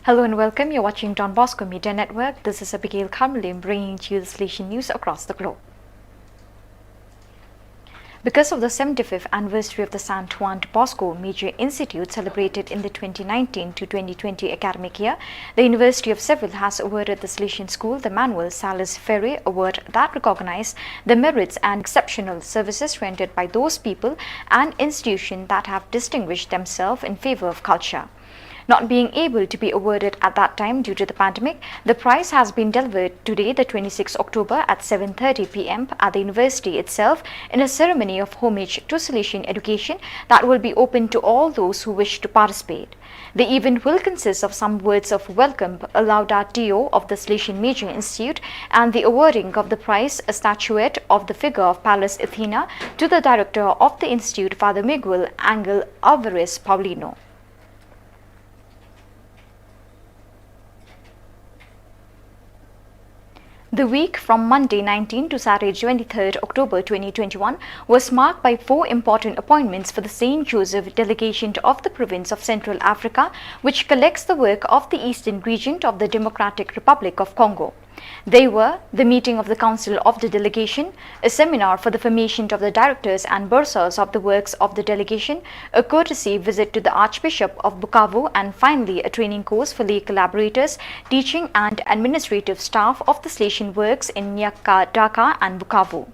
Hello and welcome. You're watching Don Bosco Media Network. This is Abigail Carmelim bringing to you the Salesian news across the globe. Because of the 75th anniversary of the St. Juan de Bosco Major Institute celebrated in the 2019 to 2020 academic year, the University of Seville has awarded the Salesian School the Manuel Salas Ferre Award that recognizes the merits and exceptional services rendered by those people and institutions that have distinguished themselves in favor of culture. Not being able to be awarded at that time due to the pandemic, the prize has been delivered today, the 26th October at 7:30 p.m. at the university itself in a ceremony of homage to Salesian education that will be open to all those who wish to participate. The event will consist of some words of welcome, a laudatio of the Salesian Major Institute, and the awarding of the prize, a statuette of the figure of Pallas Athena, to the director of the institute, Father Miguel Angel Alvarez Paulino. The week from Monday 19 to Saturday 23 October 2021 was marked by 4 important appointments for the St. Joseph delegation of the province of Central Africa, which collects the work of the eastern region of the Democratic Republic of Congo. They were the meeting of the Council of the Delegation, a seminar for the formation of the directors and bursars of the works of the delegation, a courtesy visit to the Archbishop of Bukavu, and finally a training course for lay collaborators, teaching and administrative staff of the Salesian works in Nyaka, Dhaka and Bukavu.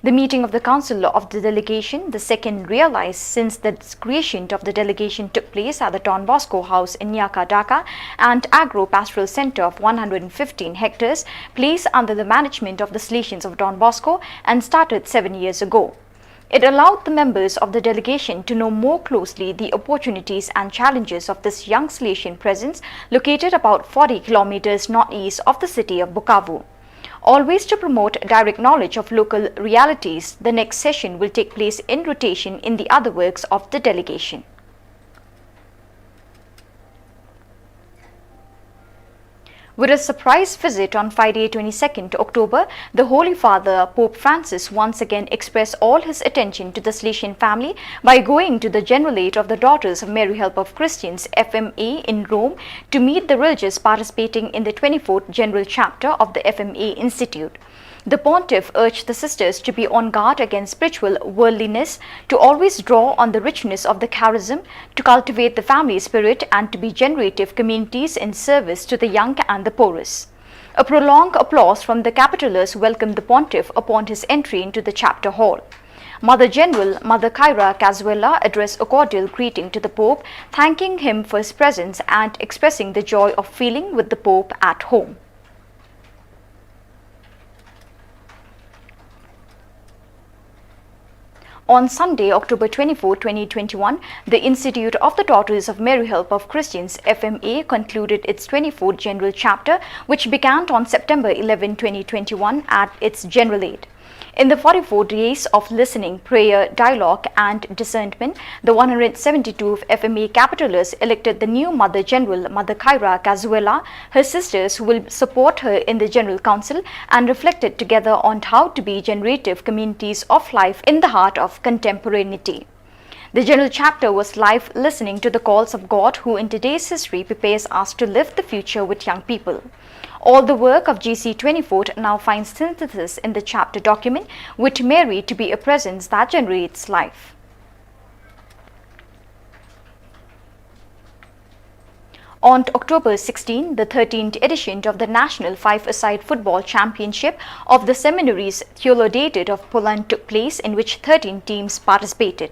The meeting of the Council of the Delegation, the second realized since the creation of the delegation, took place at the Don Bosco House in Nyaka, Dhaka, and Agro-Pastoral Center of 115 hectares, placed under the management of the Salesians of Don Bosco and started 7 years ago. It allowed the members of the delegation to know more closely the opportunities and challenges of this young Salesian presence located about 40 kilometers northeast of the city of Bukavu. Always to promote direct knowledge of local realities, the next session will take place in rotation in the other works of the delegation. With a surprise visit on Friday 22nd October, the Holy Father Pope Francis once again expressed all his attention to the Salesian family by going to the Generalate of the Daughters of Mary Help of Christians FMA in Rome to meet the religious participating in the 24th General Chapter of the FMA Institute. The pontiff urged the sisters to be on guard against spiritual worldliness, to always draw on the richness of the charism, to cultivate the family spirit, and to be generative communities in service to the young and the poorest. A prolonged applause from the capitulars welcomed the pontiff upon his entry into the chapter hall. Mother General Mother Kyra Cazuela addressed a cordial greeting to the Pope, thanking him for his presence and expressing the joy of feeling with the Pope at home. On Sunday, October 24, 2021, the Institute of the Daughters of Mary Help of Christians FMA concluded its 24th General Chapter, which began on September 11, 2021 at its Generalate. In the 44 days of listening, prayer, dialogue and discernment, the 172th FMA capitulars elected the new Mother General, Mother Kyra Cazuela, her sisters who will support her in the General Council, and reflected together on how to be generative communities of life in the heart of contemporaneity. The General Chapter was live listening to the calls of God, who in today's history prepares us to live the future with young people. All the work of GC24 now finds synthesis in the chapter document, with Mary to be a presence that generates life. On October 16, the 13th edition of the National Five-a-Side Football Championship of the Seminaries Theologiate of Poland took place, in which 13 teams participated.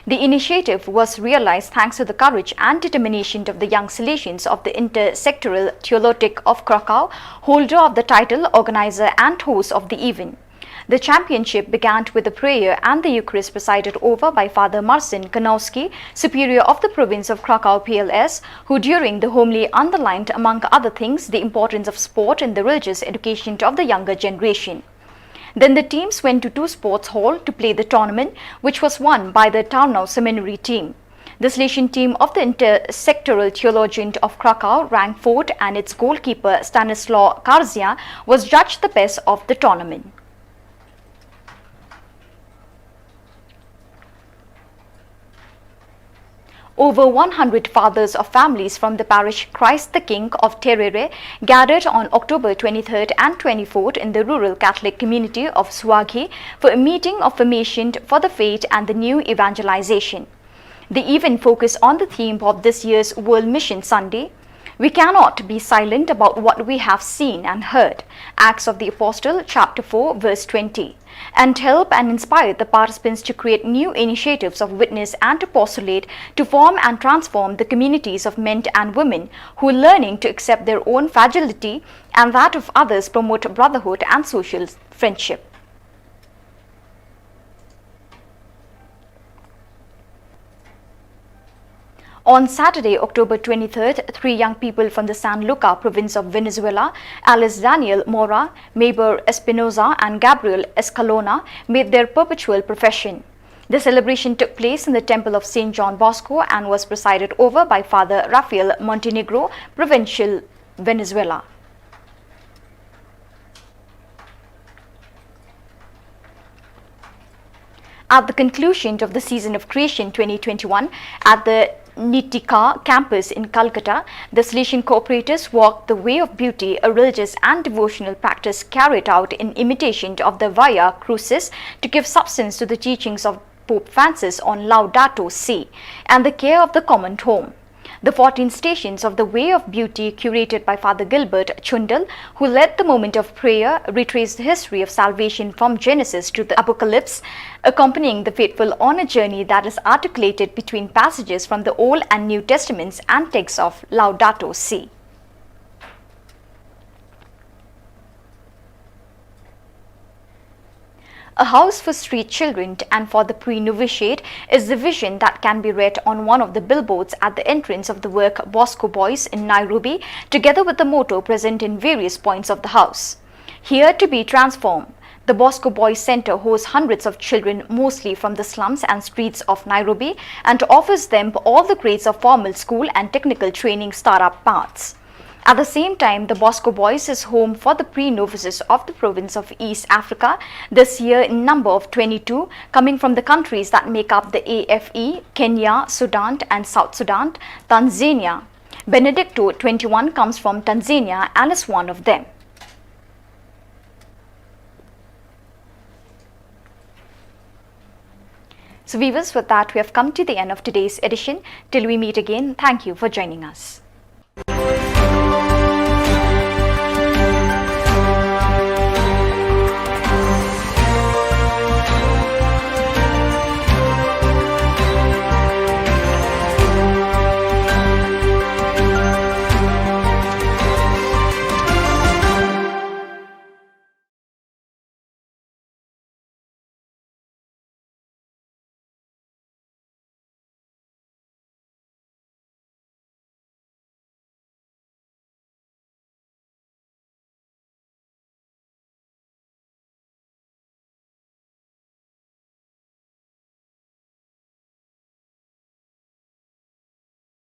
The initiative was realized thanks to the courage and determination of the young Salesians of the Intersectoral Theologic of Krakow, holder of the title, organizer and host of the event. The championship began with a prayer and the Eucharist presided over by Father Marcin Kanowski, superior of the province of Krakow PLS, who during the homily underlined, among other things, the importance of sport in the religious education of the younger generation. Then the teams went to 2 sports halls to play the tournament, which was won by the Tarnow Seminary team. The Salesian team of the Intersectoral Theologian of Krakow ranked 4th, and its goalkeeper Stanislaw Karzia was judged the best of the tournament. Over 100 fathers of families from the parish Christ the King of Terere gathered on October 23rd and 24th in the rural Catholic community of Swaghi for a meeting of formation for the faith and the new evangelization. The event focused on the theme of this year's World Mission Sunday. We cannot be silent about what we have seen and heard. Acts of the Apostle, chapter 4, verse 20. And help and inspire the participants to create new initiatives of witness and apostolate to form and transform the communities of men and women who are learning to accept their own fragility and that of others, promote brotherhood and social friendship. On Saturday, October 23rd, 3 young people from the San Luca province of Venezuela, Alice Daniel Mora, Maybor Espinoza and Gabriel Escalona, made their perpetual profession. The celebration took place in the temple of St. John Bosco and was presided over by Father Rafael Montenegro, Provincial, Venezuela. At the conclusion of the Season of Creation 2021 at the Nitika campus in Calcutta, the Salesian cooperators walked the way of beauty, a religious and devotional practice carried out in imitation of the Via Crucis to give substance to the teachings of Pope Francis on Laudato Si and the care of the common home. The 14 stations of the Way of Beauty, curated by Father Gilbert Chundal, who led the moment of prayer, retraced the history of salvation from Genesis to the Apocalypse, accompanying the faithful on a journey that is articulated between passages from the Old and New Testaments and texts of Laudato Si. A house for street children and for the pre-novitiate is the vision that can be read on one of the billboards at the entrance of the work BOSCO Boys in Nairobi, together with the motto present in various points of the house. Here to be transformed. The BOSCO Boys Center hosts hundreds of children, mostly from the slums and streets of Nairobi, and offers them all the grades of formal school and technical training startup paths. At the same time, the BOSCO Boys is home for the pre-novices of the province of East Africa, this year in number of 22, coming from the countries that make up the AFE, Kenya, Sudan and South Sudan, Tanzania. Benedicto, 21, comes from Tanzania and is one of them. So viewers, with that we have come to the end of today's edition. Till we meet again, thank you for joining us.